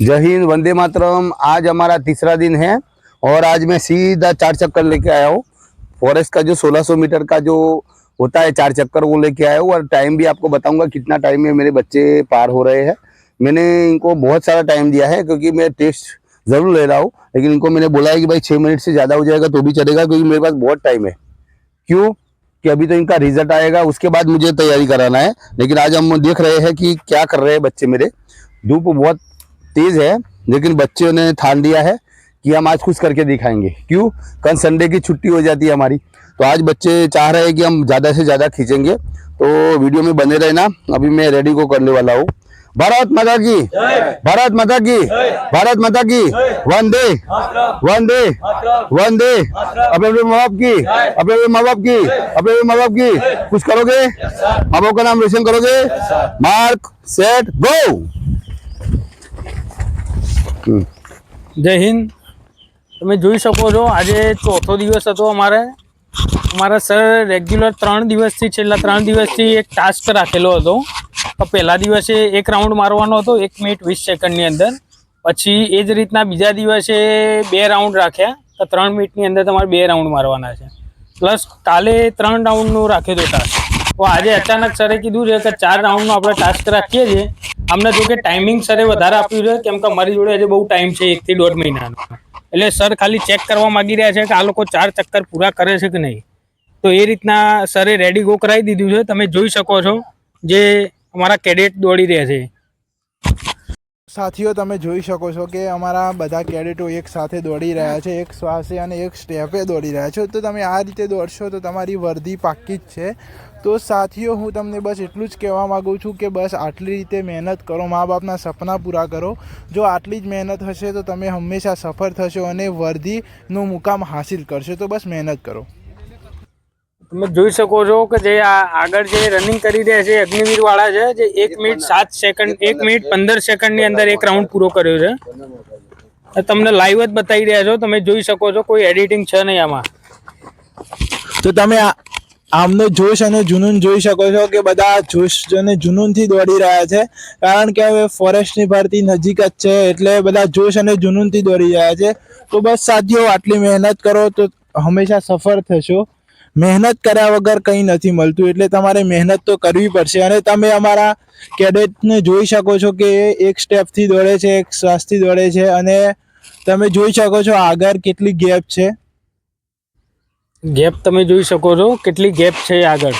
जय हिंद, वंदे मातरम। आज हमारा तीसरा दिन है और आज मैं सीधा 4 चक्कर लेके आया हूँ। फॉरेस्ट का जो 1600 मीटर का जो होता है 4 चक्कर वो लेके आया हूँ और टाइम भी आपको बताऊंगा कितना टाइम में मेरे बच्चे पार हो रहे हैं। मैंने इनको बहुत सारा टाइम दिया है क्योंकि मैं टेस्ट जरूर ले रहा हूँ, लेकिन इनको मैंने बोला है कि भाई 6 मिनट से ज़्यादा हो जाएगा तो भी चलेगा, क्योंकि मेरे पास बहुत टाइम है। क्यों कि अभी तो इनका रिजल्ट आएगा, उसके बाद मुझे तैयारी कराना है। लेकिन आज हम देख रहे हैं कि क्या कर रहे हैं बच्चे मेरे। धूप बहुत तेज है लेकिन बच्चों ने ठान दिया है कि हम आज कुछ करके दिखाएंगे। क्यों, कल संडे की छुट्टी हो जाती है हमारी, तो आज बच्चे चाह रहे हैं कि हम ज़्यादा से ज़्यादा खींचेंगे। तो वीडियो में बने रहना। अभी मैं रेडी को करने वाला हूँ। भारत माता की, भारत माता की, भारत माता की, वंदे वंदे वंदे। अपने माँ बाप की, अपने माँ बाप की, अपने माँ बाप की कुछ करोगे, माँ बाप का नाम रोशन करोगे। Mark set go. जय हिंद। તમે જોઈ શકો છો આજે ચોથો દિવસ હતો અમારા સર રેગ્યુલર 3 દિવસથી છેલ્લા 3 દિવસથી એક ટાસ્ક રાખેલો હતો। તો પહેલા દિવસે એક રાઉન્ડ મારવાનો હતો 1 મિનિટ 20 સેકન્ડની અંદર, પછી એ જ રીતના બીજા દિવસે 2 રાઉન્ડ રાખ્યા, તો 3 મિનિટની અંદર તમારે 2 રાઉન્ડ મારવાના છે, પ્લસ કાલે 3 રાઉન્ડનું રાખ્યો હતો ટાસ્ક। તો આજે અચાનક સરે કીધું છે કે 4 રાઉન્ડનો આપણે ટાસ્ક રાખીએ છીએ। અમને જો કે ટાઈમિંગ સરે વધારે આપ્યું છે કેમ કે અમારી જોડે આજે બહુ ટાઈમ છે 1 થી 1.5 મહિનાનો, એટલે સર ખાલી ચેક કરવા માંગી રહ્યા છે કે આ લોકો 4 ચક્કર પૂરા કરે છે કે નહીં। તો એ રીતના સરે રેડી ગો કરાવી દીધું છે। તમે જોઈ શકો છો જે અમારા કેડેટ દોડી રહ્યા છે। સાથીઓ તમે જોઈ શકો છો કે અમારા બધા કેડેટો એક સાથે દોડી રહ્યા છે, એક શ્વાસે અને એક સ્ટેપે દોડી રહ્યા છે। તો તમે આ રીતે દોડશો તો તમારી વર્દી પાક્કી જ છે। તો સાથીઓ હું તમને બસ એટલું જ કહેવા માગું છું કે બસ આટલી રીતે મહેનત કરો, મા બાપના સપના પૂરા કરો। જો આટલી જ મહેનત હશે તો તમે હંમેશા સફળ થશો અને વર્દીનો મુકામ હાસિલ કરશો। તો બસ મહેનત કરો। તમે જોઈ શકો છો કે જે આગળ જે રનિંગ કરી રહ્યા છે અગ્નિવીર વાળા છે, જે 1 મિનિટ 7 સેકન્ડ 1 મિનિટ 15 સેકન્ડની અંદર એક રાઉન્ડ પૂરો કર્યો છે। તમને લાઈવ જ બતાવી રહ્યા છો, તમે જોઈ શકો છો, કોઈ એડિટિંગ છે નહીં આમાં। તો તમે આમનો જોશ અને જુનૂન જોઈ શકો છો કે બધા જોશ અને જુનૂનથી દોડી રહ્યા છે, કારણ કે હવે ફોરેસ્ટની ભરતી નજીક જ છે એટલે બધા જોશ અને જુનૂનથી દોડી રહ્યા છે। તો બસ સાથીઓ આટલી મહેનત કરો તો હંમેશા સફળ થશો। મહેનત કર્યા વગર કંઈ નથી મળતું, એટલે તમારે મહેનત તો કરવી પડશે। અને તમે અમારા કેડેટને જોઈ શકો છો કે એક સ્ટેપથી દોડે છે, એક શ્વાસથી દોડે છે, અને તમે જોઈ શકો છો આગળ કેટલી ગેપ છે। ગેપ તમે જોઈ શકો છો કેટલી ગેપ છે આગળ।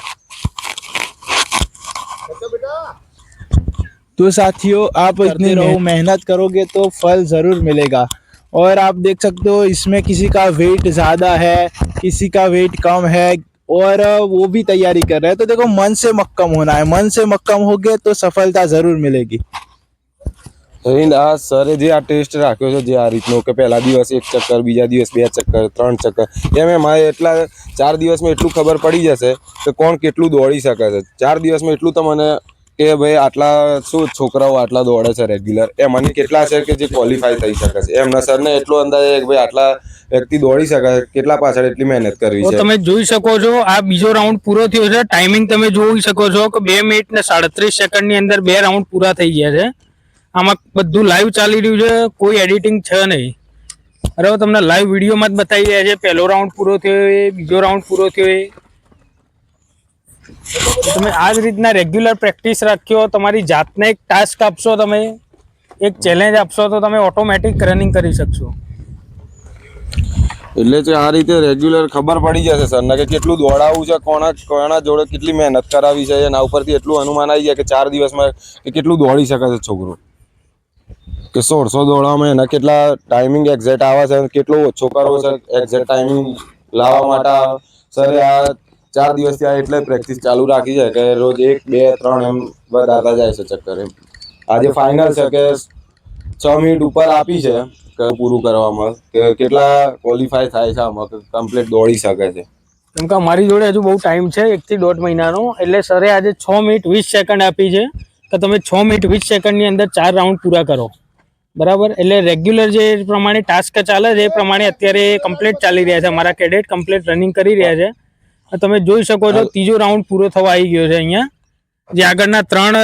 तो साथियों आप इतनी रहो, मेहनत करोगे तो फल ज़रूर मिलेगा। और आप देख सकते हो इसमें किसी का वेट ज़्यादा है, किसी का वेट कम है, और वो भी तैयारी कर रहे हैं। तो देखो मन से मक्कम होना है, मन से मक्कम हो गए तो सफलता ज़रूर मिलेगी। આ સરે જે આ ટેસ્ટ રાખ્યો છે, જે આ રીતનો કે પહેલા દિવસ 1 ચક્કર, બીજા દિવસ 2 ચક્કર, 3 ચક્કર, એમ મારે એટલા 4 દિવસમાં એટલું ખબર પડી જશે કે કોણ કેટલું દોડી શકે છે। 4 દિવસમાં એટલું તમને કે ભાઈ આટલા શું છોકરાઓ આટલા દોડે છે રેગ્યુલર, એમાંની કેટલા છે કે જે ક્વોલિફાય થઈ શકે છે। એમના સરને એટલો અંદાજ છે કે ભાઈ આટલા વ્યક્તિ દોડી શકે, કેટલા પાછળ એટલી મહેનત કરવી છે। તમે જોઈ શકો છો આ બીજો રાઉન્ડ પૂરો થયો છે। ટાઈમિંગ તમે જોઈ શકો છો કે 2 મિનિટ ને 37 સેકન્ડની અંદર 2 રાઉન્ડ પૂરા થઈ ગયા છે। આમાં બધું લાઈવ ચાલી રહ્યું છે, કોઈ એડિટિંગ છે નહીં। અરે તમને લાઈવ વિડીયોમાં જ બતાવી રહ્યા છે, પહેલો રાઉન્ડ પૂરો થયો એ, બીજો રાઉન્ડ પૂરો થયો એ। તમે આ જ રીતના રેગ્યુલર પ્રેક્ટિસ રાખ્યો, તમારી જાતને એક ટાસ્ક આપશો, તમે એક ચેલેન્જ આપશો તો તમે ઓટોમેટિક રનિંગ કરી શકશો। એટલે જે આ રીતે રેગ્યુલર ખબર પડી જશે સરને કે કેટલું દોડાવવું છે, કોના જોડે કેટલી મહેનત કરાવી છે। એના ઉપરથી એટલું અનુમાન આવી જાય કે 4 દિવસમાં કે કેટલું દોડી શકે છે છોકરો, કે 1600 દોડવામાં એના કેટલા ટાઈમિંગ એક્ઝેક્ટ આવે છે, કેટલો ઓછો કરવો છે એક્ઝેક્ટ ટાઈમિંગ લાવવા માટે સરે આ 4 દિવસથી આ એટલે પ્રેક્ટિસ ચાલુ રાખી છે કે રોજ 1, 2, 3 એમ વધારતા જાય છે ચક્કર। એમ આજે ફાઇનલ છે કે 6 મિનિટ ઉપર આપી છે કે પૂરું કરવામાં કે કેટલા ક્વોલિફાય થાય છે આમાં, કમ્પ્લીટ દોડી શકે છે। કેમ કે અમારી જોડે હજુ બહુ ટાઈમ છે 1 થી 1.5 મહિનાનો, એટલે સરે આજે 6 મિનિટ 20 સેકન્ડ આપી છે કે તમે 6 મિનિટ 20 સેકન્ડની અંદર 4 રાઉન્ડ પૂરા કરો, બરાબર। એટલે રેગ્યુલર જે પ્રમાણે ટાસ્ક ચાલે છે એ પ્રમાણે અત્યારે કમ્પ્લીટ ચાલી રહ્યા છે, અમારા કેડેટ કમ્પ્લીટ રનિંગ કરી રહ્યા છે। તમે જોઈ શકો છો ત્રીજો રાઉન્ડ પૂરો થવા આવી ગયો છે અહીંયા, જે આગળના 3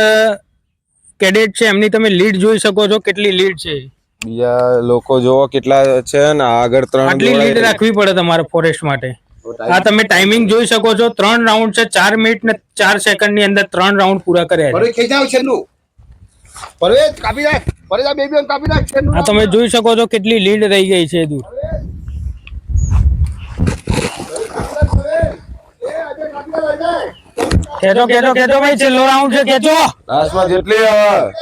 કેડેટ છે એમની તમે લીડ જોઈ શકો છો, કેટલી લીડ છે. બીજા લોકો જોવો કેટલા છે ને આગળ 3 આટલી લીડ રાખવી પડે તમારે ફોરેસ્ટ માટે. આ તમે ટાઈમિંગ જોઈ શકો છો, 3 રાઉન્ડ છે, 4 મિનિટ ને 4 સેકન્ડ ની અંદર 3 રાઉન્ડ પૂરા કર્યા છે. પરવેજ ખેંચાવ છેલ્લું, પરવેજ કાપી નાખ, પરવેજ આ બેબી કાપી નાખ છેલ્લું. આ તમે જોઈ શકો છો કેટલી લીડ રહી ગઈ છે દૂર. ખેંચો ખેંચો ખેંચો ભાઈ, છેલ્લો રાઉન્ડ છે, ખેંચો. લાસ્ટમાં જેટલી આવે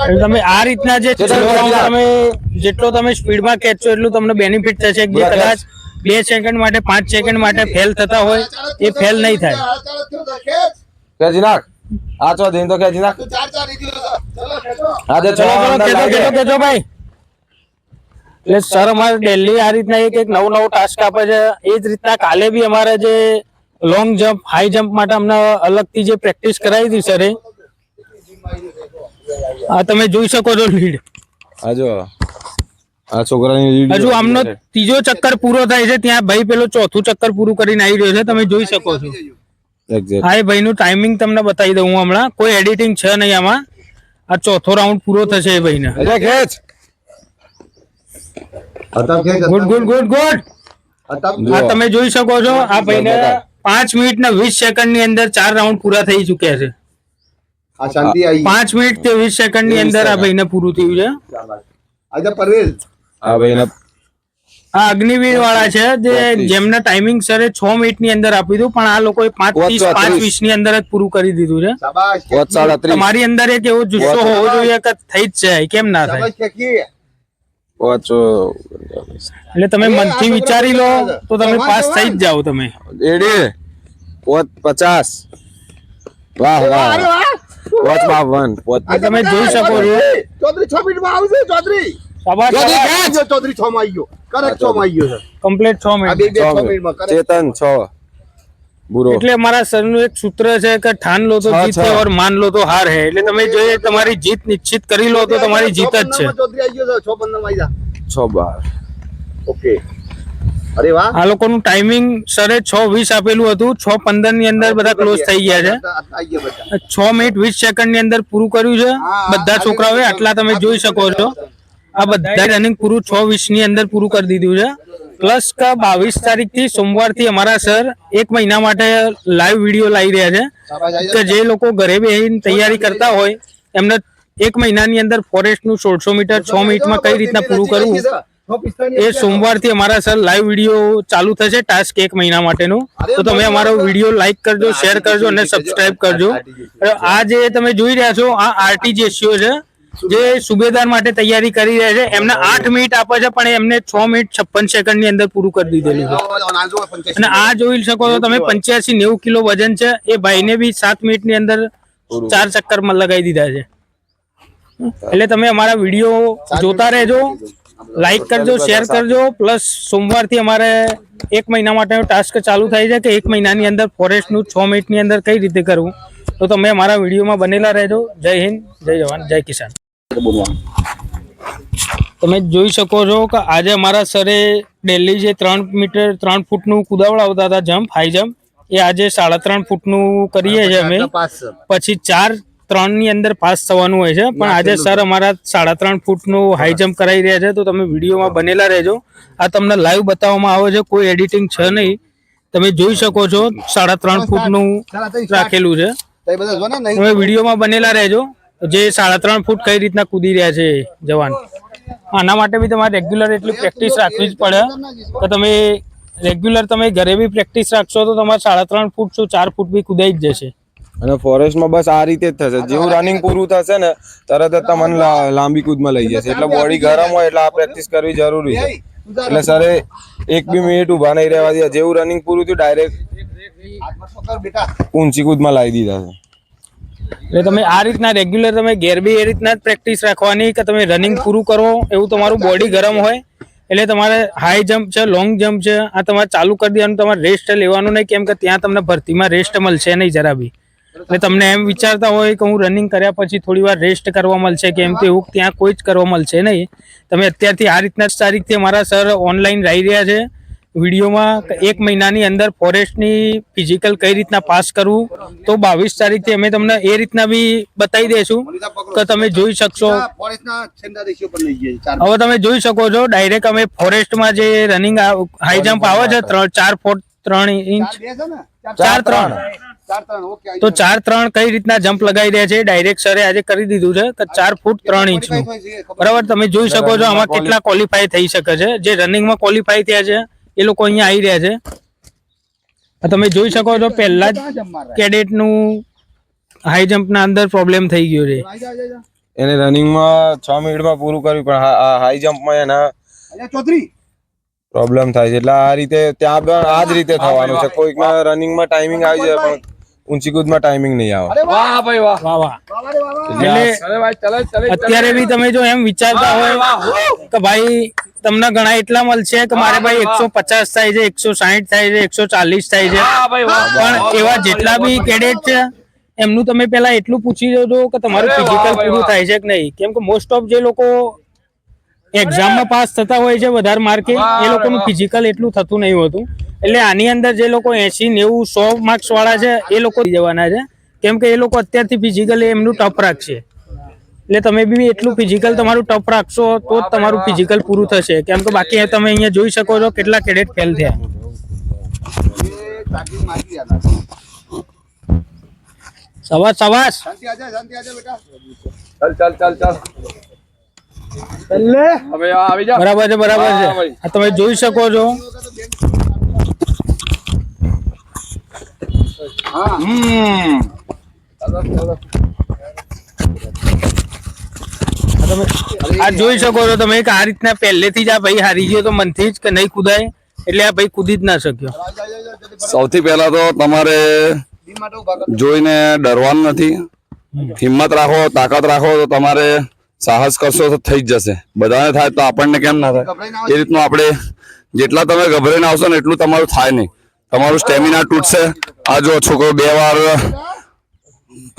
એટલે તમે આ રીતના જે છેલ્લો રાઉન્ડ તમે જેટલો તમે સ્પીડમાં ખેંચશો એટલું તમને બેનિફિટ થશે. જે કદાચ 2 સેકન્ડ માટે 5 સેકન્ડ માટે ફેલ થતા હોય એ ફેલ નહીં થાય. ખેંચી નાખ, આ ચો દેન તો ખેંચી નાખ. હા દે ચલો ચલો ખેંચો ખેંચો ખેંચો ભાઈ. એટલે સર અમારે ડેલી આ રીતના એક નવો ટાસ્ક આપે છે. એ જ રીતના કાલે બી અમારે જે લોંગ જમ્પ, હાઈ જમ્પ માટે અમને અલગથી જે પ્રેક્ટિસ કરાવી હતી સરે, આ તમે જોઈ શકો છો લીડ. આ જો આ છોકરાની લીડ હજુ આમનો 3જો ચક્કર પૂરો થાય છે, ત્યાં ભાઈ પેલો 4થું ચક્કર પૂરું કરીને આવી રહ્યો છે, તમે જોઈ શકો છો. એક્ઝેક્ટ હા, એ ભાઈનું ટાઈમિંગ તમને બતાવી દઉં હું હમણાં. કોઈ એડિટિંગ છે નહીં આમાં. આ 4થો રાઉન્ડ પૂરો થશે એ ભાઈને. અરે ખેંચ. Good good good good. આ તમે જોઈ શકો છો આ ભાઈને 5 મિનિટ ને 20 સેકન્ડ ની અંદર 4 રાઉન્ડ પૂરા થઈ ચુક્યા છે. આ શાંતિ આવી 5 મિનિટ તે 20 સેકન્ડ ની અંદર આ ભાઈને પૂરું થયું છે. આજે પરવેજ આ ભાઈને આ અગ્નિવીર વાળા છે જેમને ટાઈમિંગ સરે 6 મિનિટ ની અંદર આપી દીધું, પણ આ લોકોએ 5:30 5:20 ની અંદર જ પૂરું કરી દીધું છે. શાબાશ 37. તમારી અંદર એક એવો જુસ્સો હોવો જોઈએ કે થઈ જ જાય, કેમ ના થાય. શાબાશ ખેકી. એટલે તમે મનથી વિચારી લો તો તમે પાસ થઈ જ જાઓ. તમે 50. વાહ વાહ. આ તમે જોઈ શકો છો. ચૌધરી 6 મિનિટમાં આવશે. ચૌધરી શાબાશ શાબાશ. ચૌધરી 6 માં આવી ગયો, કરેક્ટ 6 માં આવી ગયો છે. કમ્પ્લીટ 6 આ મિનિટ. બે 6 મિનિટમાં correct. ચેતન 6 બુરો. એટલે અમારા સરનું એક સૂત્ર છે કે ઠાન લો તો જીત है और मान लो तो हार है. એટલે તમે જો તમારી જીત નિશ્ચિત કરી લો તો તમારી જીત જ છે. ચૌધરી આવી ગયો છે. 6:15 માં આવી જા. 6:12. ઓકે. અરે વાહ. આ લોકોનું ટાઈમિંગ સરે 6:20 આપેલું હતું, 6:15 ની અંદર બધા ક્લોઝ થઈ ગયા છે. આવી ગયા બધા. 6 મિનિટ 20 સેકન્ડ ની અંદર પૂરું કર્યું છે બધા છોકરાઓએ. આટલા તમે જોઈ શકો છો. આ બધા રનિંગ પૂરું 6:20 ની અંદર પૂરું કરી દીધું છે. પ્લસ કે 22 તારીખથી સોમવારથી અમારા સર 1 મહિના માટે લાઈવ વિડીયો લાવી રહ્યા છે કે જે લોકો ઘરે બેસીને તૈયારી કરતા હોય એમને 1 મહિનાની અંદર ફોરેસ્ટનું 1600 મીટર 6 મિનિટમાં કઈ રીતના પૂરું કરવું, એ સોમવારથી અમારા સર લાઈવ વિડીયો ચાલુ થશે ટાસ્ક 1 મહિના માટેનું. તો તમે અમારો વિડીયો લાઈક કરજો, શેર કરજો અને સબસ્ક્રાઇબ કરજો. આ જે તમે જોઈ રહ્યા છો આ આરટીજીએસસીઓ છે જે સુબેદાર માટે તૈયારી કરી રહ્યા છે. એમને 8 મિનિટ આપે છે પણ એમને 6 મિનિટ 56 સેકન્ડ ની અંદર પૂરું કરી દીધેલું છે. અને આ જોઈ શકો છો તમે 85-90 કિલો વજન છે. એ ભાઈને બી 7 મિનિટ ની અંદર 4 ચક્કરમાં લગાવી દીધા છે. એટલે તમે અમારા વિડીયો જોતા રહેજો, લાઈક કરજો, શેર કરજો. પ્લસ સોમવારથી અમારે 1 મહિના માટેનો ટાસ્ક ચાલુ થાય છે કે 1 મહિનાની અંદર ફોરેસ્ટનું 6 મિનિટની અંદર કઈ રીતે કરવું. તો તમે અમારા વિડીયોમાં બનેલા રહેજો. જય હિન્દ, જય જવાન, જય કિસાન. તમે જોઈ શકો છો કે આજે અમારા સરે ડેલી જે 3 ફૂટનું કુદાવડાવતા હતા જમ્પ, હાઈ જમ્પ, એ આજે 3.5 ફૂટનું કરીએ છીએ અમે. પછી 4-3 ની અંદર પાસ થવાનું હોય છે. પણ આજે સર અમારા 3.5 ફૂટનું હાઈ જમ્પ કરાવી રહ્યા છે. તો તમે વિડીયોમાં બનેલા રહેજો. આ તમને લાઈવ બતાવવામાં આવે છે, કોઈ એડિટિંગ છે નહીં. તમે જોઈ શકો છો 3.5 ફૂટનું રાખેલું છે. તમે વિડીયોમાં બનેલા રહેજો. જે 3.5 ફૂટ કઈ રીતના કૂદી રહ્યા છે જવાન. આના માટે બી તમારે રેગ્યુલર એટલી પ્રેક્ટિસ રાખવી જ પડે કે તમે રેગ્યુલર તમે ઘરે બી પ્રેક્ટિસ રાખશો તો તમારે 3.5 ફૂટ શું 4 ફૂટ બી કુદાઈ જ જશે. અને ફોરેસ્ટમાં બસ આ રીતે જ થશે. જેવું રનિંગ પૂરું થશે ને તરત જ તમને લાંબી કૂદમાં લઈ જશે. એટલે બોડી ગરમ હોય એટલે આ પ્રેક્ટિસ કરવી જરૂરી છે. એટલે સરે 1-2 મિનિટ ઉભા નહીં રહેવા દે. જેવું રનિંગ પૂરું થયું ડાયરેક્ટ ઊંચી કૂદમાં લાવી દીધા છે. એટલે તમે આ રીતના રેગ્યુલર તમે ઘેર બી એ રીતના જ પ્રેક્ટિસ રાખવાની કે તમે રનિંગ પૂરું કરો એવું તમારું બોડી ગરમ હોય એટલે તમારે હાઈ જમ્પ છે, લોંગ જમ્પ છે, આ તમારે ચાલુ કરી દેવાનું. તમારે રેસ્ટ લેવાનું નહીં, કેમ કે ત્યાં તમને ભરતીમાં રેસ્ટ મળશે નહીં જરા બી. એટલે તમને એમ વિચારતા હોય કે હું રનિંગ કર્યા પછી થોડી વાર રેસ્ટ કરવા મળશે કેમ કે એવું ત્યાં કોઈ જ કરવા મળશે નહીં. તમે અત્યારથી આ રીતના જ તારીખથી અમારા સર ઓનલાઈન રહી રહ્યા છે વિડીયોમાં 1 મહિનાની અંદર ફોરેસ્ટની ફિઝિકલ કઈ રીતના પાસ કરવું, તો 22 તારીખથી અમે તમને એ રીતના બી બતાવી દઈશું કે તમે જોઈ શકશો. હવે તમે જોઈ શકો છો ડાયરેક્ટ અમે ફોરેસ્ટમાં જે રનિંગ હાઈ જમ્પ આવે છે 4 ફૂટ 3 ઇંચ 4-3, તો 4-3 કઈ રીતના જમ્પ લગાવી રહ્યા છે ડાયરેક્ટ સરે આજે કરી દીધું છે કે 4 ફૂટ 3 ઇંચનું. બરાબર, તમે જોઈ શકો છો આમાં કેટલા ક્વોલિફાય થઈ શકે છે. જે રનિંગમાં ક્વોલિફાય થયા છે એ લોકો અહીંયા આવી રહ્યા છે. તમે જોઈ શકો છો પહેલા જ કેડેટનું હાઈ જમ્પના અંદર પ્રોબ્લેમ થઈ ગયો છે. એને રનિંગમાં 6 મિનિટમાં પૂરું કર્યું, પણ હાઈ જમ્પમાં એના પ્રોબ્લેમ થાય છે. એટલે આ રીતે ત્યાં પણ આ જ રીતે થવાનું છે. કોઈકના રનિંગમાં ટાઈમિંગ આવી જાય પણ ઊંચી કૂદમાં ટાઈમિંગ નહીં આવે. વાહ વાહ. એટલે અત્યારે બી તમે જો એમ વિચારતા હોય કે ભાઈ તમને ઘણા એટલા મળશે કે મારે ભાઈ 150 થાય છે, 160 થાય છે, 140 થાય છે, પણ એવા જેટલા બી કેડેટ છે એમનું તમે પેલા એટલું પૂછી જોજો કે તમારું ફિઝિકલ પૂરું થાય છે કે નહીં. કેમ કે મોસ્ટ ઓફ જે લોકો એક્ઝામમાં પાસ થતા હોય છે વધારે માર્કે, એ લોકોનું ફિઝિકલ એટલું થતું નહીં હોતું. એટલે આની અંદર જે લોકો 80, 90, 100 માર્ક્સ વાળા છે એ લોકો જવાના છે. કેમ કે એ લોકો અત્યારથી ફિઝિકલ એમનું ટફ રાખશે. એટલે તમે બી એટલું ફિઝિકલ તમારું ટફ રાખશો તો જ તમારું ફિઝિકલ પૂરું થશે. કેમ કે બાકી તમે અહીંયા જોઈ શકો છો કેટલા કેડેટ ફેલ થયા. શાબાશ. બરાબર છે. આ તમે જોઈ શકો છો. આ જોઈ શકો છો તમે કે આ રીતના પહેલેથી જ આ ભાઈ હારી ગયો તો મનથી જ કે નહીં કુદાય, એટલે આ ભાઈ કૂદી જ ના શક્યો. સૌથી પહેલા તો તમારે જોઈને ડરવાનું નથી, હિંમત રાખો, તાકાત રાખો, તો તમારે સાહસ કરશો તો થઈ જ જશે. બધાને થાય તો આપણને કેમ ના થાય? એ રીતનું આપણે જેટલા તમે ગભરાઈને આવશો ને એટલું તમારું થાય નહીં. તમારું સ્ટેમિના તૂટશે. આ જો છોકરો 2 વાર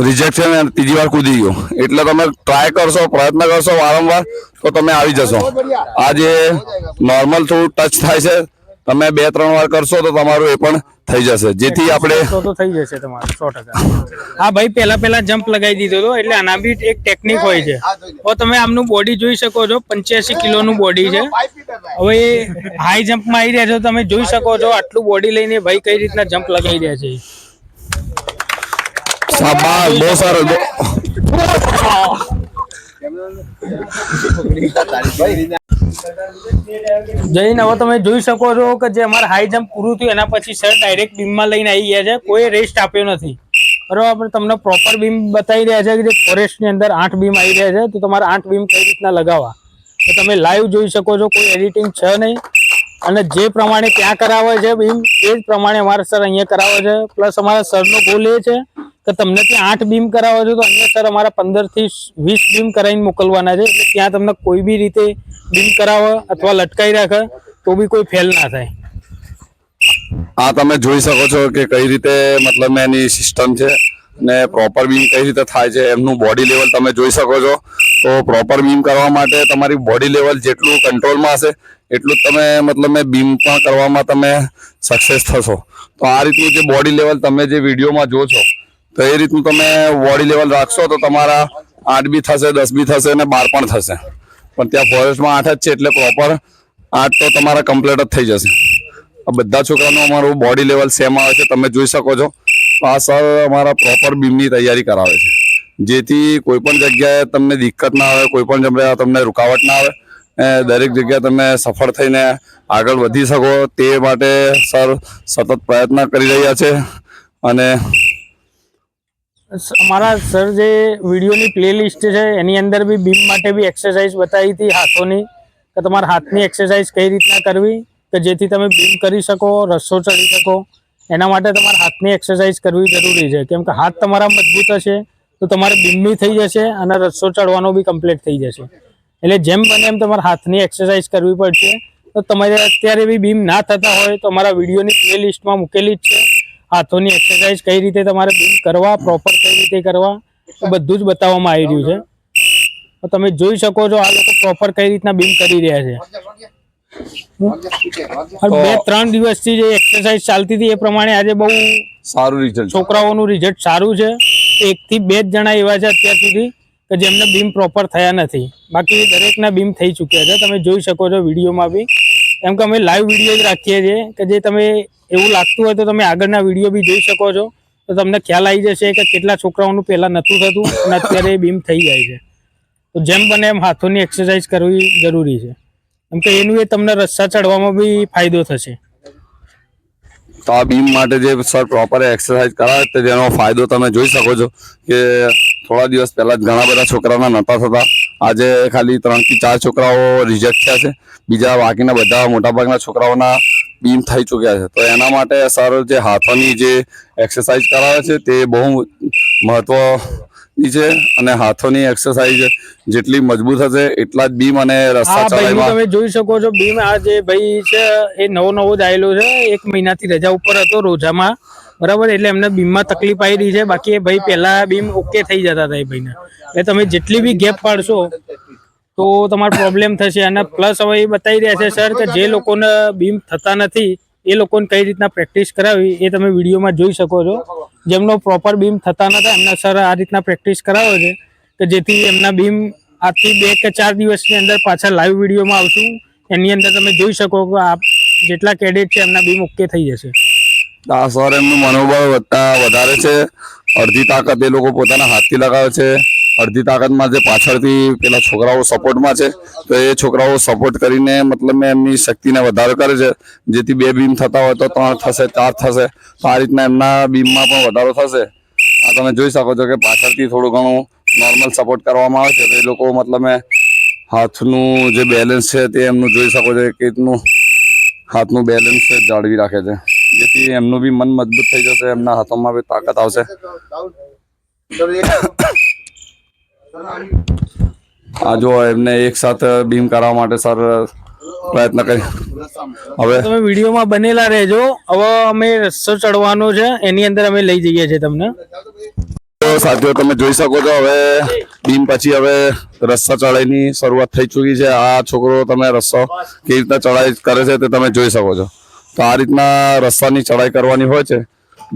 રિજેક્ટ છે ને 3જી વાર કૂદી ગયો. એટલે તમે ટ્રાય કરશો, પ્રયત્ન કરશો વારંવાર તો તમે આવી જશો. આ જે નોર્મલ થોડું ટચ થાય છે, તમે 2-3 વાર કરશો તો તમારું એ પણ થઈ જશે. જેથી આપણે તો થઈ જશે તમારું 100%. હા ભાઈ પહેલા જમ્પ લગાવી દીધો હતો. એટલે આના બી એક ટેકનિક હોય છે. તો તમે આમનું બોડી જોઈ શકો છો, 85 કિલોનું બોડી છે. હવે હાઈ જમ્પમાં આવી રહ્યા છો, તમે જોઈ શકો છો આટલું બોડી લઈને ભાઈ કઈ રીતના જમ્પ લગાવી રહ્યા છે. શાબાશ, બહુ સરસ. જઈને હવે તમે જોઈ શકો છો કે જે અમારા હાઈ જમ્પ પૂરું થયું એના પછી સર ડાયરેક્ટ બીમમાં લઈને આવી ગયા છે. કોઈ રેસ્ટ આપ્યો નથી. બરાબર, તમને પ્રોપર બીમ બતાવી રહ્યા છે કે જે ફોરેસ્ટની અંદર 8 બીમ આવી રહ્યા છે. તો તમારે 8 બીમ કઈ રીતના લગાવવા તો તમે લાઈવ જોઈ શકો છો. કોઈ એડિટિંગ છે નહીં. અને જે પ્રમાણે ત્યાં કરાવે છે બીમ એ જ પ્રમાણે અમારા સર અહીંયા કરાવે છે. પ્લસ અમારા સરનો ગોલ એ છે કે તમને ત્યાં 8 બીમ કરાવો છો તો અહીંયા સર અમારા 15 થી 20 બીમ કરાવીને મોકલવાના છે. એટલે ત્યાં તમને કોઈ બી રીતે બીમ કરાવે અથવા લટકાઈ રાખે તો બી કોઈ ફેલ ના થાય. આ તમે જોઈ શકો છો કે કઈ રીતે મતલબ એની સિસ્ટમ છે ને પ્રોપર બીમ કઈ રીતે થાય છે. એમનું બોડી લેવલ તમે જોઈ શકો છો. તો પ્રોપર બીમ કરવા માટે તમારી બોડી લેવલ જેટલું કંટ્રોલમાં હશે એટલું તમે મતલબ બીમ પણ કરવામાં તમે સક્સેસ થશો. તો આ રીતનું જે બોડી લેવલ તમે જે વિડીયોમાં જો છો તો એ રીતનું તમે બોડી લેવલ રાખશો તો તમારા 8 બી થશે, 10 બી થશે અને 12 પણ થશે. પણ ત્યાં ફોરેસ્ટમાં 8 જ છે એટલે પ્રોપર 8 તો તમારા કમ્પ્લીટ જ થઈ જશે. આ બધા છોકરાનું અમારું બોડી લેવલ સેમ આવે છે, તમે જોઈ શકો છો. આ સર અમારા પ્રોપર બીમની તૈયારી કરાવે છે, જેથી કોઈ પણ જગ્યાએ તમને દિક્કત ના આવે, કોઈ પણ જગ્યાએ તમને રૂકાવટ ના આવે. દરેક જગ્યાએ તમે સફળ થઈને આગળ વધી શકો તે માટે સર સતત પ્રયત્ન કરી રહ્યા છે. અને અમારા સર જે વિડીયોની પ્લેલિસ્ટ છે એની અંદર બી બીમ માટે બી એક્સરસાઇઝ બતાવી હતી હાથોની, કે તમારા હાથની એક્સરસાઇઝ કઈ રીતના કરવી કે જેથી તમે બીમ કરી શકો, રસ્સો ચડી શકો. એના માટે તમારા હાથની એક્સરસાઇઝ કરવી જરૂરી છે. કેમ કે હાથ તમારા મજબૂત હશે તો તમારે બીમ બી થઈ જશે અને રસ્સો ચડવાનો બી કમ્પ્લીટ થઈ જશે. એટલે જેમ બને એમ તમારા હાથની એક્સરસાઇઝ કરવી પડશે. તો તમારે અત્યારે બી બીમ ના થતા હોય તો અમારા વિડીયોની પ્લેલિસ્ટમાં મૂકેલી જ છે. હાથોની એક્સરસાઇઝ કઈ રીતે તમારે બીમ કરવા, પ્રોપર કઈ રીતે કરવા એ બધું જ બતાવવામાં આવી રહ્યું છે. તો તમે જોઈ શકો છો આ લોકો પ્રોપર કઈ રીતના બીમ કરી રહ્યા છે. બે ત્રણ દિવસથી જે એક્સરસાઇઝ ચાલતી હતી એ પ્રમાણે આજે બહુ સારું રિઝલ્ટ. છોકરાઓનું રિઝલ્ટ સારું છે. 1 થી 2 જ જણા એવા છે અત્યાર સુધી કે જેમને બીમ પ્રોપર થયા નથી. બાકી દરેકના બીમ થઈ ચૂક્યા છે. તમે જોઈ શકો છો વિડીયોમાં બી, કેમ કે અમે લાઈવ વિડીયો જ રાખીએ છીએ કે જે તમે એવું લાગતું હોય તો તમે આગળના વિડીયો બી જોઈ શકો છો, તો તમને ખ્યાલ આવી જશે કે કેટલા છોકરાઓનું પહેલાં નહોતું થતું અને અત્યારે બીમ થઈ જાય છે. તો જેમ બને એમ હાથોની એક્સરસાઇઝ કરવી જરૂરી છે, કેમ કે એનું એ તમને રસ્સા ચડવામાં બી ફાયદો થશે. તો આ બીમ માટે જે સર પ્રોપર એક્સરસાઇઝ કરાવે તો જેનો ફાયદો તમે જોઈ શકો છો કે થોડા દિવસ પહેલા જ ઘણા બધા છોકરાઓના નહોતા થતા. આજે ખાલી 3 થી 4 છોકરાઓ રિજેક્ટ થયા છે. બીજા બાકીના બધા મોટાભાગના છોકરાઓના બીમ થઈ ચૂક્યા છે. તો એના માટે સર જે હાથોની જે એક્સરસાઇઝ કરાવે છે તે બહુ મહત્વની છે, અને હાથોની એક્સરસાઇઝ જેટલી મજબૂત હશે એટલા જ બીમ અને રસ્તા આ ભાઈનું ચડાવવામાં. તમે જોઈ શકો છો બીમ. આ જે ભાઈ છે એ નવો જ આવેલો છે, 1 મહિનાથી રજા ઉપર હતો રોજામાં, બરાબર. એટલે એમને બીમમાં તકલીફ આવી રહી છે. બાકી એ ભાઈ પહેલા બીમ ઓકે થઈ જતા હતા એ ભાઈને. એટલે તમે જેટલી બી ગેપ પાડશો તો તમારો પ્રોબ્લેમ થશે. અને પ્લસ હવે એ બતાવી રહ્યા છે સર કે જે લોકોને બીમ થતા નથી એ લોકોને કઈ રીતના પ્રેક્ટિસ કરાવી એ તમે વિડીયોમાં જોઈ શકો છો. જેમનો પ્રોપર બીમ થતા નતા એમના સર આ રીતના પ્રેક્ટિસ કરાવે છે કે જેથી એમના બીમ આજથી 2 કે 4 દિવસની અંદર પાછા લાઈવ વિડીયોમાં આવશું. એની અંદર તમે જોઈ શકો કે આ જેટલા કેડેટ છે એમના બીમ ઓકે થઈ જશે. આ સર એમનું મનોબળ વધારે છે. અડધી તાકાત એ લોકો પોતાના હાથથી લગાવે છે, અડધી તાકાતમાં જે પાછળથી પેલા છોકરાઓ સપોર્ટમાં છે તો એ છોકરાઓ સપોર્ટ કરીને મતલબ એમની શક્તિને વધારો કરે છે. જેથી 2 બીમ થતા હોય તો 3 થશે, 4 થશે. તો આ રીતના એમના બીમમાં પણ વધારો થશે. આ તમે જોઈ શકો છો કે પાછળથી થોડું ઘણું નોર્મલ સપોર્ટ કરવામાં આવે છે તો એ લોકો મતલબ હાથનું જે બેલેન્સ છે તે એમનું જોઈ શકો છો કે એટલું હાથનું બેલેન્સ જાળવી રાખે છે, જેથી એમનું બી મન મજબૂત થઈ જશે, એમના હાથોમાં બી તાકાત આવશે. આ જો એમને એક સાથે બીમ કરવા માટે સર પ્રયત્ન કરી. હવે તમે વિડીયોમાં બનેલા રહેજો. હવે અમે રસ્તો ચડવાનો છે એની અંદર અમે લઈ જઈએ છીએ તમને. સાથીઓ તમે જોઈ શકો છો હવે બીમ પછી હવે રસ્સા ચડાઈની શરૂઆત થઈ ચૂકી છે. આ છોકરો તમે રસ્સો કેવી રીતના ચડાઈ કરે છે તે તમે જોઈ શકો છો. તો આ રીતના રસ્સાની ચડાઈ કરવાની હોય છે,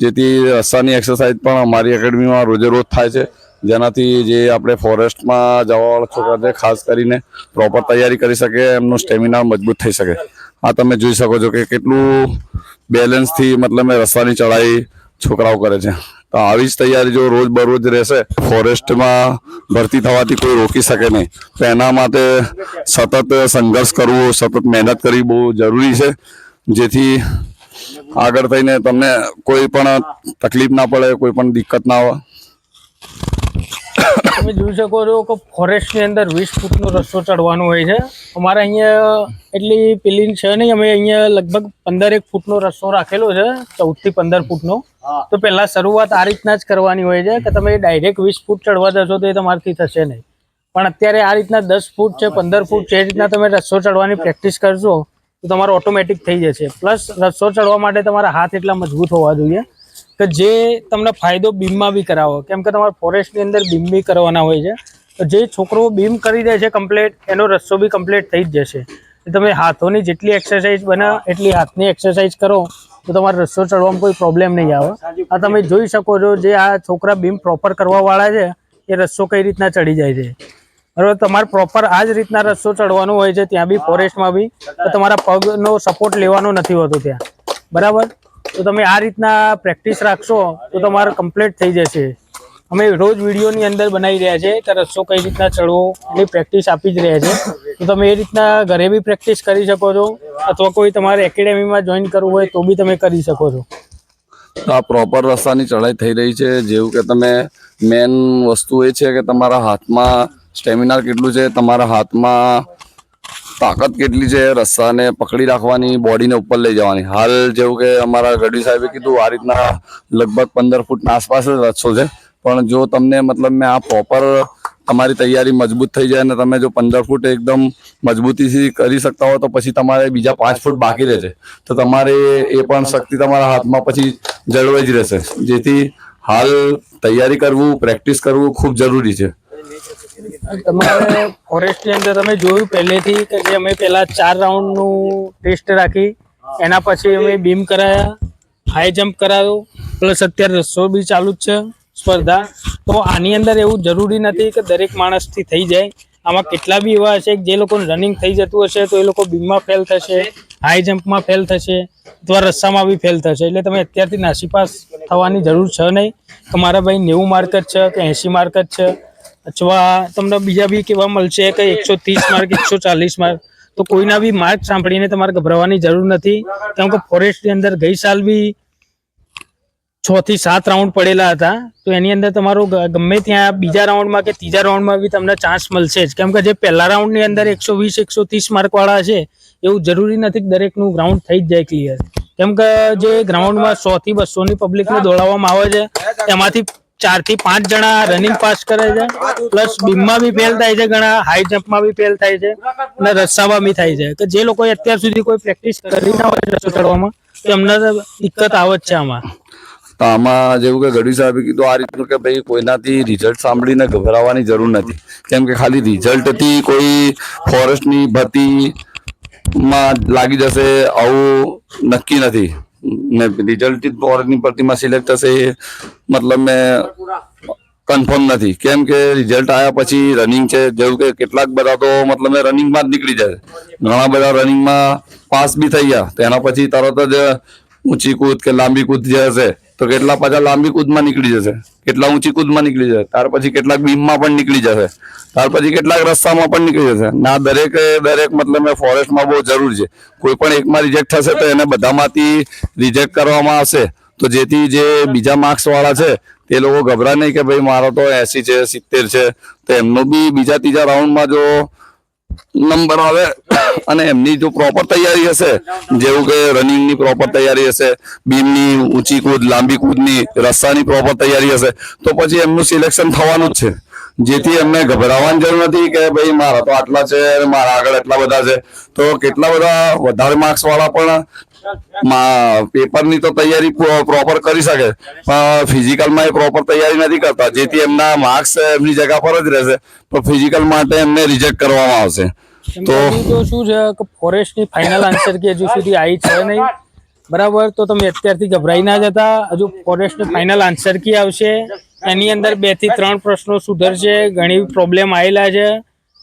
જેથી રસ્સાની એક્સરસાઇઝ પણ અમારી એકેડમીમાં રોજે રોજ થાય છે. જેનાથી જે આપણે ફોરેસ્ટમાં જવાવાળા છોકરા છે ખાસ કરીને પ્રોપર તૈયારી કરી શકે, એમનું સ્ટેમિના મજબૂત થઈ શકે. આ તમે જોઈ શકો છો કે કેટલું બેલેન્સથી મતલબ રસ્સાની ચડાઈ છોકરાઓ કરે છે. તો આવી જ તૈયારી જો રોજ બરોજ રહેશે, ફોરેસ્ટમાં ભરતી થવાથી કોઈ રોકી શકે નહીં. તો એના માટે સતત સંઘર્ષ કરવો, સતત મહેનત કરવી બહુ જરૂરી છે, જેથી આગળ થઈને તમને કોઈ પણ તકલીફ ના પડે, કોઈ પણ દિક્કત ના આવે. તમે જોઈ શકો છો કે ફોરેસ્ટની અંદર 20 ફૂટનો રસ્તો ચડવાનો હોય છે. અમારે અહીંયા એટલી પેલી છે નહીં, અમે અહીંયા લગભગ 15 ફૂટનો રસ્તો રાખેલો છે, 14 થી 15 ફૂટનો. તો પહેલા શરૂઆત આ રીતના જ કરવાની હોય છે કે તમે ડાયરેક્ટ 20 ફૂટ ચડવા જશો તો એ તમારાથી થશે નહીં. પણ અત્યારે આ રીતના 10 ફૂટ છે, 15 ફૂટ છે, એ રીતના તમે રસ્તો ચડવાની પ્રેક્ટિસ કરશો તો તમારો ઓટોમેટિક થઈ જશે. પ્લસ રસ્તો ચડવા માટે તમારા હાથ એટલા મજબૂત હોવા જોઈએ કે જે તમને ફાયદો બીમમાં બી કરાવો, કેમ કે તમારે ફોરેસ્ટની અંદર બીમ બી કરવાના હોય છે. તો જે છોકરો બીમ કરી દે છે કમ્પ્લીટ, એનો રસ્તો બી કમ્પ્લીટ થઈ જ જશે. તમે હાથોની જેટલી એક્સરસાઇઝ બને એટલી હાથની એક્સરસાઇઝ કરો તો તમારે રસ્તો ચડવામાં કોઈ પ્રોબ્લેમ નહીં આવે. આ તમે જોઈ શકો છો જે આ છોકરા બીમ પ્રોપર કરવાવાળા છે એ રસ્તો કઈ રીતના ચડી જાય છે. બરાબર, તમારે પ્રોપર આ જ રીતના રસ્તો ચડવાનો હોય છે ત્યાં બી, ફોરેસ્ટમાં બી. તો તમારા પગનો સપોર્ટ લેવાનો નથી હોતો ત્યાં, બરાબર. તો તમે આ રીતના પ્રેક્ટિસ રાખશો તો તમારે કમ્પ્લીટ થઈ જશે. અમે રોજ વિડીયોની અંદર બનાવી રહ્યા છે કે રસ્તો કઈ રીતના ચડવો એની પ્રેક્ટિસ આપી જ રહ્યા છે. તો તમે એ રીતના ઘરે બી પ્રેક્ટિસ કરી શકો છો, અથવા કોઈ તમારે એકેડેમીમાં જોઈન કરવું હોય તો બી તમે કરી શકો છો. આ પ્રોપર રસ્તાની ચડાઈ થઈ રહી છે. જેવું કે તમે મેન વસ્તુ એ છે કે તમારા હાથમાં સ્ટેમિના કેટલું છે, તમારા હાથમાં તાકાત કેટલી છે રસ્સાને પકડી રાખવાની, બોડીને ઉપર લઈ જવાની. હાલ જેવું કે અમારા ગઢવી સાહેબે કીધું આ રીતના લગભગ 15 ફૂટના આસપાસ જ રસ્તો છે. પણ જો તમને મતલબ મેં આ પ્રોપર તમારી તૈયારી મજબૂત થઈ જાય અને તમે જો 15 ફૂટ એકદમ મજબૂતીથી કરી શકતા હો તો પછી તમારે બીજા 5 ફૂટ બાકી રહે છે. તો તમારે એ પણ શક્તિ તમારા હાથમાં પછી જળવાઈ જ રહેશે. જેથી હાલ તૈયારી કરવું, પ્રેક્ટિસ કરવું ખૂબ જરૂરી છે. તમારે ફોરેસ્ટની અંદર તમે જોયું પહેલેથી કે જે અમે પહેલા 4 રાઉન્ડનું ટેસ્ટ રાખી, એના પછી અમે બીમ કરાયા, હાઈ જમ્પ કરાયો, પ્લસ અત્યારે રસ્સો બી ચાલુ જ છે સ્પર્ધા. તો આની અંદર એવું જરૂરી નથી કે દરેક માણસથી થઈ જાય. આમાં કેટલા બી એવા હશે કે જે લોકોને રનિંગ થઈ જતું હશે તો એ લોકો બીમમાં ફેલ થશે, હાઈ જમ્પમાં ફેલ થશે અથવા રસ્સામાં બી ફેલ થશે. એટલે તમે અત્યારથી નાસીપાસ થવાની જરૂર છે નહીં કે મારા ભાઈ 90 માર્ક જ છે કે 80 માર્ક જ છે, અથવા તમને બીજા બી કેવા મળશે કે 130 માર્ક 140 માર્ક. તો કોઈના બી માર્ક સાંભળીને તમારે ગભરાવાની જરૂર નથી. કેમ કે ફોરેસ્ટની અંદર ગઈ સાલ બી 6 થી 7 રાઉન્ડ પડેલા હતા. તો એની અંદર તમારું ગમે ત્યાં બીજા રાઉન્ડમાં કે ત્રીજા રાઉન્ડમાં બી તમને ચાન્સ મળશે જ. કેમ કે જે પહેલા રાઉન્ડની અંદર 120 130 માર્કવાળા છે એવું જરૂરી નથી કે દરેકનું ગ્રાઉન્ડ થઈ જ જાય ક્લિયર. કેમ કે જે ગ્રાઉન્ડમાં 100 થી 200 ની પબ્લિકને દોડાવવામાં આવે છે એમાંથી 4 થી 5 જણા રનિંગ પાસ કરે છે, પ્લસ બીમમાં બી ફેલ થાય છે, ઘણા હાઈ જમ્પમાં બી ફેલ થાય છે અને રસ્સામાં બી થાય છે. કે જે લોકોએ અત્યાર સુધી કોઈ પ્રેક્ટિસ કરી ના હોય રસ્સો ચડવામાં તો એમને દિક્કત આવે જ છે આમાં. તો આમાં જેવું કે ગઢવી સાહેબે કીધું આ રીતનું કે ભાઈ કોઈનાથી રિઝલ્ટ સાંભળીને ગભરાવાની જરૂર નથી. કેમ કે ખાલી રિઝલ્ટથી કોઈ ફોરેસ્ટની ભરતીમાં લાગી જશે આવું નક્કી નથી. ને રિઝલ્ટથી ફોરેસ્ટની ભરતીમાં સિલેક્ટ થશે એ મતલબ મેં કન્ફર્મ નથી. કેમ કે રિઝલ્ટ આવ્યા પછી રનિંગ છે, જેવું કે કેટલાક બધા તો મતલબ મેં રનિંગમાં જ નીકળી જાય, ઘણા બધા રનિંગમાં પાસ બી થઈ ગયા તો એના પછી તરત જ ઊંચી કૂદ કે લાંબી કૂદ જે હશે તો કેટલા પાછા લાંબી કૂદમાં નીકળી જશે, કેટલા ઊંચી કૂદમાં નીકળી જશે, ત્યાર પછી કેટલાક બીમમાં પણ નીકળી જશે, ત્યાર પછી કેટલાક રસ્તામાં પણ નીકળી જશે. ના દરેક મતલબ મેં ફોરેસ્ટમાં બહુ જરૂર છે. કોઈ પણ એકમાં રિજેક્ટ થશે તો એને બધામાંથી રિજેક્ટ કરવામાં આવશે. તો જેથી જે બીજા માર્ક્સ વાળા છે તે લોકો ગભરા નહીં કે ભાઈ મારો તો 80 છે 70 છે, તો એમનો બી બીજા ત્રીજા રાઉન્ડમાં જો નંબર આવે અને એમની જો પ્રોપર તૈયારી હશે, જેવું કે રનિંગની પ્રોપર તૈયારી હશે, બીમની ઊંચી કૂદ લાંબી કૂદની રસ્સાની પ્રોપર તૈયારી હશે તો પછી એમનું સિલેક્શન થવાનું જ છે. જેથી એમને ગભરાવાની જરૂર નથી કે ભાઈ મારા તો આટલા છે, મારા આગળ એટલા બધા છે. તો કેટલા બધા વધારે માર્ક્સ વાળા પણ પેપરની તો તૈયારી પ્રોપર કરી શકે પણ ફિઝિકલમાં એ પ્રોપર તૈયારી નથી કરતા, જેથી એમના માર્ક્સ એમની જગ્યા પર જ રહેશે તો ફિઝિકલ માટે એમને રિજેક્ટ કરવામાં આવશે. તો શું છે કે ફોરેસ્ટની ફાઇનલ આન્સર કે હજુ સુધી આવી છે નહીં, બરાબર? તો તમે અત્યારથી ગભરાઈ ના જતા. હજુ ફોરેસ્ટની ફાઇનલ આન્સર કી આવશે, એની અંદર 2 થી 3 પ્રશ્નો સુધરશે. ઘણી પ્રોબ્લેમ આવેલા છે,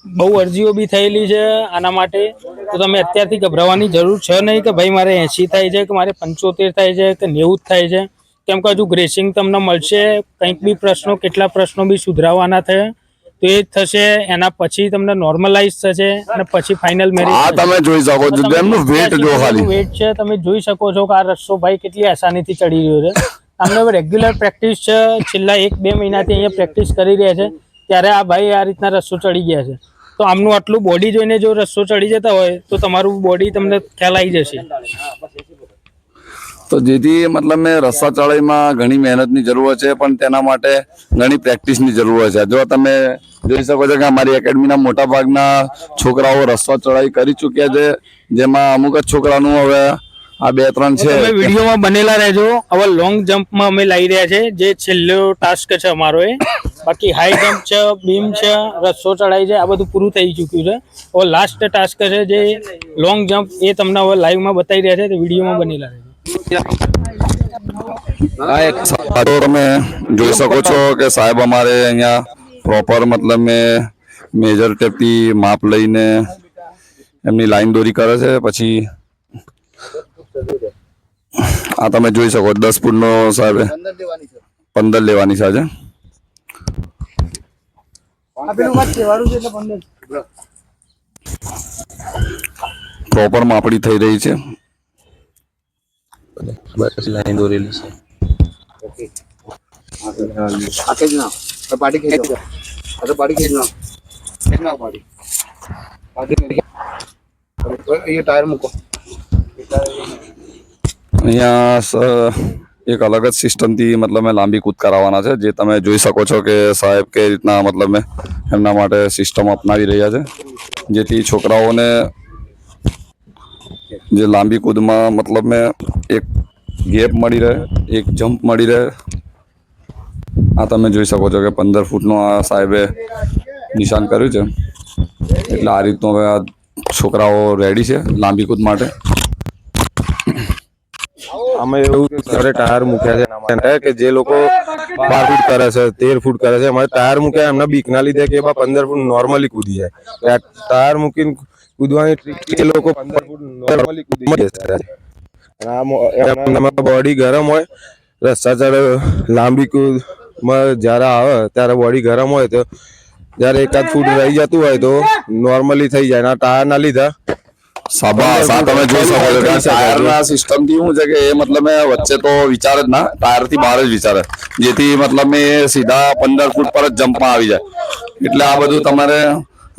બહુ અરજીઓ બી થયેલી છે આના માટે. તો તમે અત્યારથી ગભરાવાની જરૂર છે નહીં કે ભાઈ મારે 80 થાય છે કે મારે 75 થાય છે કે 90 થાય છે. કેમ કે હજુ ગ્રેસિંગ તમને મળશે, કંઈક બી પ્રશ્નો કેટલા પ્રશ્નો બી સુધરાવાના થયા તો એ થશે. એના પછી તમને નોર્મલાઇઝ થશે અને પછી ફાઇનલ મેરિટ તમે જોઈ શકો છો એમનું વેટ જો ખાલી વેટ છે. તમે જોઈ શકો છો કે આ રસ્સો ભાઈ કેટલી આસાનીથી ચડી રહ્યો છે. આમને રેગ્યુલર પ્રેક્ટિસ છે, છેલ્લા 1-2 મહિનાથી અહીંયા પ્રેક્ટિસ કરી રહ્યા છે, ત્યારે આ ભાઈ આ રીતના રસ્સો ચડી ગયા છે. તો આમનું આટલું બોડી જોઈને જો રસ્સો ચડી જતા હોય તો તમારું બોડી તમને ખ્યાલ આવી જશે. તો જેથી મતલબ મેં રસ્સા ચડાઈમાં ઘણી મહેનતની જરૂર છે પણ તેના માટે ઘણી પ્રેક્ટિસની જરૂર છે. જો તમે જોઈ શકો છો કે અમારી એકેડમીના મોટા ભાગના છોકરાઓ રસ્સા ચડાઈ કરી ચૂક્યા છે, જેમાં અમુક જ છોકરાનું હવે આ 2-3 છે. તમે વિડીયોમાં બનેલા રહેજો. હવે લોંગ જમ્પમાં અમે લઈ રહ્યા છે, જે છેલ્લો ટાસ્ક છે અમારો એ. બાકી હાઈ જમ્પ છે, બીમ છે, રસ્સો ચડાઈ છે, આ બધું પૂરું થઈ ચૂક્યું છે. હવે લાસ્ટ ટાસ્ક છે જે લોંગ જમ્પ, એ તમને હવે લાઈવમાં બતાવી રહ્યા છે, તો વિડીયોમાં બનેલા રહેજો. તો તમે જોઈ શકો છો કે સાહેબ અમારે અહીંયા પ્રોપર મતલબ મેં મેજર ટેપથી માપ લઈને એમની લાઈન દોરી કરે છે. પછી આ તમે જોઈ શકો 10 ફૂટનો સાહેબ 15 લેવાની છે આજે. પ્રોપર માપણી થઈ રહી છે. બસ લાઈન દોરેલી છે. અહીંયા એક અલગ જ સિસ્ટમથી મતલબ મેં લાંબી કૂદ કરાવવાના છે, જે તમે જોઈ શકો છો કે સાહેબ કઈ રીતના મતલબ મેં એમના માટે સિસ્ટમ અપનાવી રહ્યા છે, જેથી છોકરાઓને જે લાંબી કૂદમાં મતલબ મેં એક ગેપ મળી રહે, એક જમ્પ મળી રહે. આ તમે જોઈ શકો છો કે 15 ફૂટનો આ સાહેબે નિશાન કર્યું છે. એટલે આ રીતનું હવે આ છોકરાઓ રેડી છે લાંબી કૂદ માટે. આમાં એવું કે સરે ટાયર મૂક્યા છે એના માટે કે જે લોકો 12 ફૂટ કરે છે 13 ફૂટ કરે છે અમારે ટાયર મૂક્યા એમના બીકના લીધે કે 15 ફૂટ નોર્મલી કૂદી જાય. ટાયર મૂકીને કૂદવાની ટ્રીક એ લોકો 15 ફૂટ નોર્મલી કૂદી જાય. બોડી ગરમ હોય રસ્તા ચડે લાંબી કૂદમાં જ્યારે આવે ત્યારે બોડી ગરમ હોય તો જ્યારે એકાદ ફૂટ રહી જતું હોય તો નોર્મલી થઈ જાય. આ ટાયર ના લીધા શાબાશ. આ તમે જોઈ શકો છો કે ટાયરના સિસ્ટમ થી શું છે કે એ મતલબ વચ્ચે તો વિચાર જ ના, ટાયર થી બહાર જ વિચારે, જેથી મતલબ એ સીધા 15 ફૂટ પર જ જમ્પમાં આવી જાય. એટલે આ બધું તમારે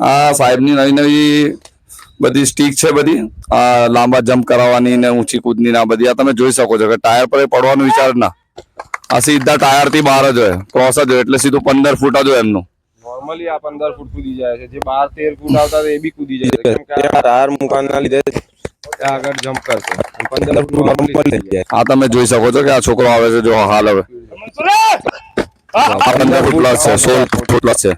આ સાહેબની નવી નવી બધી સ્ટીક છે બધી આ લાંબા જમ્પ કરાવવાની ને ઊંચી કૂદની ને આ બધી આ તમે જોઈ શકો છો કે ટાયર પર પડવાનો વિચાર જ ના, આ સીધા ટાયર થી બહાર જ હોય, ક્રોસ જ હોય, એટલે સીધું 15 ફૂટ જ હોય એમનું. નોર્મલી આ 15 ફૂટ કૂદી જાય છે. જે 12-13 ફૂટ આવતા એ બી કૂદી જાય છે કેમ કે આ ટાયર મૂકવાના લીધે આગળ જમ્પ કરશે. 15 ફૂટ નોર્મલી થઈ જાય. આ તમે જોઈ શકો છો કે આ છોકરો આવે છે જો હાલ હવે આ 15 ફૂટ પ્લસ છે, 16 ફૂટ પ્લસ છે.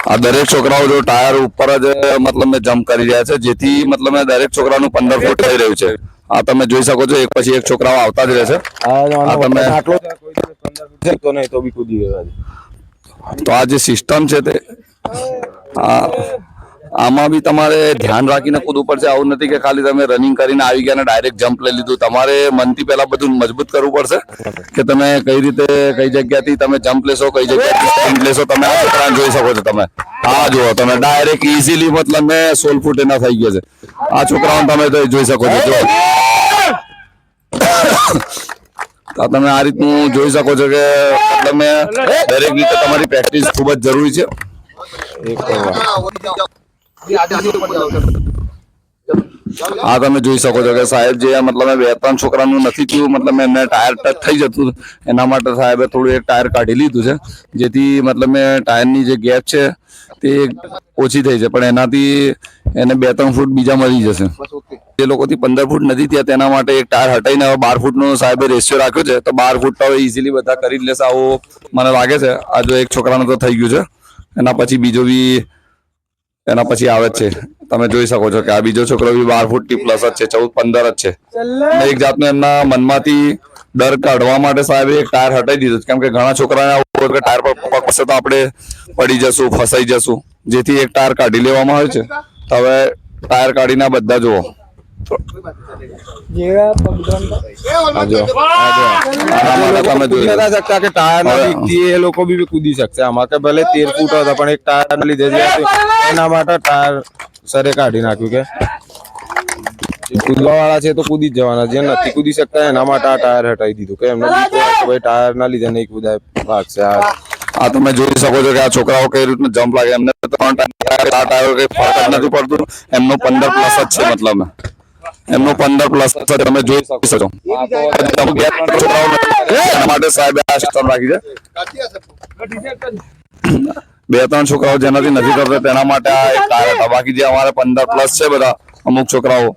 આ દરેક છોકરાઓ જો ટાયર ઉપર જ મતલબ જમ્પ કરી રહ્યા છે, જેથી મતલબ દરેક છોકરાનું 15 ફૂટ થઈ રહ્યું છે. આ તમે જોઈ શકો છો એક પછી એક છોકરાઓ આવતા જ રહે છે. તમે આટલો કોઈ દિવસ 15 ફૂટ તો નહીં તો બી કૂદી ગયો. તો આ જે સિસ્ટમ છે તે આમાં બી તમારે ધ્યાન રાખીને કૂદવું પડશે. આવું નથી કે ખાલી તમે રનિંગ કરીને આવી ગયા ને ડાયરેક્ટ જમ્પ લઈ લીધું. તમારે મનથી પહેલા બધું મજબૂત કરવું પડશે કે તમે કઈ રીતે કઈ જગ્યાથી તમે જમ્પ લેશો, કઈ જગ્યાથી સ્પ્રિન્ટ લેશો. તમે આ છોકરાને જોઈ શકો છો. તમે આ જુઓ, તમે ડાયરેક્ટ ઇઝીલી મતલબ 16 ફૂટ એના થઈ ગયા છે. આ છોકરાઓને તમે જોઈ શકો છો. જો તો તમે આ રીતનું જોઈ શકો છો કે મતલબ દરેક રીતે તમારી પ્રેક્ટિસ ખૂબ જ જરૂરી છે. આ તમે જોઈ શકો છો કે સાહેબ જે મતલબ 2-3 છોકરાનું નથી થયું, મતલબ એમને ટાયર ટચ થઈ જતું, એના માટે સાહેબે થોડું એક ટાયર કાઢી લીધું છે, જેથી મતલબ ટાયરની જે ગેપ છે તે ઓછી થઈ છે. પણ એનાથી એને 2-3 ફૂટ બીજા મળી જશે. જે લોકોથી 15 ફૂટ નથી થયા તેના માટે એક ટાયર હટાઈને હવે 12 ફૂટનો સાહેબે રેશિયો રાખ્યો છે. તો 12 ફૂટ તો હવે ઇઝીલી બધા કરી જ લેશે આવું મને લાગે છે. આ જો એક છોકરાનું તો થઈ ગયું છે, એના પછી બીજો બી એના પછી આવે જ છે. તમે જોઈ શકો છો કે આ બીજો છોકરો બી 12 ફૂટથી પ્લસ જ છે, 14-15 જ છે. એક જાતનું એમના મનમાંથી ડર કાઢવા માટે સાહેબે એક ટાયર હટાવી દીધું, કેમ કે ઘણા છોકરાને આવું કે ટાયર પર પગ પડશે તો આપણે પડી જશું, ફસાઈ જશું, જેથી એક ટાયર કાઢી લેવામાં આવે છે. તો હવે ટાયર કાઢીને બધા જુઓ. એ લોકો બી કૂદી શકશે આમાં કે ભલે 13 ફૂટ હતા પણ એક ટાયર લીધે એના માટે ટાયર સરે કાઢી નાખ્યું કે કૂદવા વાળા છે તો કૂદી જ જવાના, જે નથી કૂદી શકતા એના માટે આ ટાયર હટાવી દીધું કે એમને ભાઈ ટાયર ના લીધે નહીં કૂદાય ભાગશે. આ તમે જોઈ શકો છો કે આ છોકરાઓ કઈ રીતનું જમ્પ લાગે. એમને 3 ટાયર કઈ ફરક નથી પડતું. એમનો 15 પ્લસ જ છે, મતલબ એમનો 15 પ્લસ છે. તમે જોઈ શકો છો. એના માટે સાહેબે આ સિસ્ટમ રાખી છે. 2-3 છોકરાઓ જેનાથી નથી કરતા તેના માટે આ એક ટાયર હતા. બાકી જે અમારે 15 પ્લસ છે બધા અમુક છોકરાઓ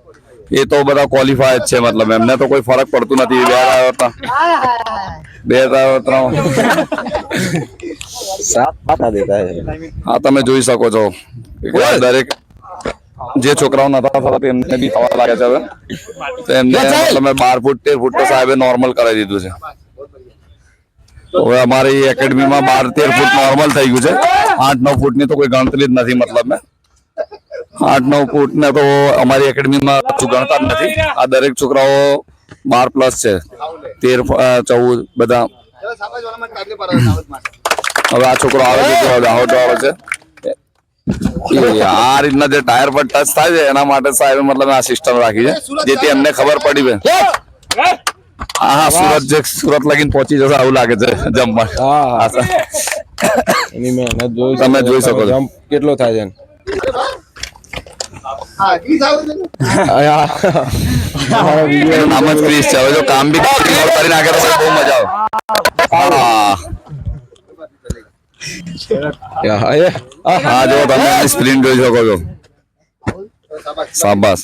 એ તો બધા ક્વોલિફાય જ છે. મતલબ એમને તો કોઈ ફરક પડતું નથી. 2 ટાયર હતા, 2 ટાયર 3. હા તમે જોઈ શકો છો દરેક જે છોકરાઓ નતા થતા એમને બી થવા લાગે છે હવે. તો એમને મતલબ 12 ફૂટ 13 ફૂટ તો સાહેબે નોર્મલ કરાવી દીધું છે. હવે અમારી એકેડમીમાં 12-13 ફૂટ નોર્મલ થઈ ગયું છે. 8-9 ફૂટની તો કોઈ ગણતરી જ નથી. મતલબ 8-9 ફૂટ ને તો અમારી એકેડમીમાં ગણતા જ નથી. આ દરેક છોકરાઓ 12 પ્લસ છે, 13-14 બધા. હવે આ છોકરો આવે છે દાહોદ વાળો છે. આ રીતના જે ટાયર પર ટચ થાય છે એના માટે સાહેબ મતલબ આ સિસ્ટમ રાખી છે, જેથી એમને ખબર પડી છે. હા સુરત લગીને પહોંચી જશે આવું લાગે છે જમ્પ. એની મહેનત જોઈ તમે જોઈ શકો છો જમ્પ કેટલો થાય છે. એનું નામ જ ક્રિશ છે. હવે જો કામ બી કરી નાખે તો બહુ મજા આવે. હા જો તમે સ્પ્રિન્ટ જોઈ શકો છો. શાબાશ.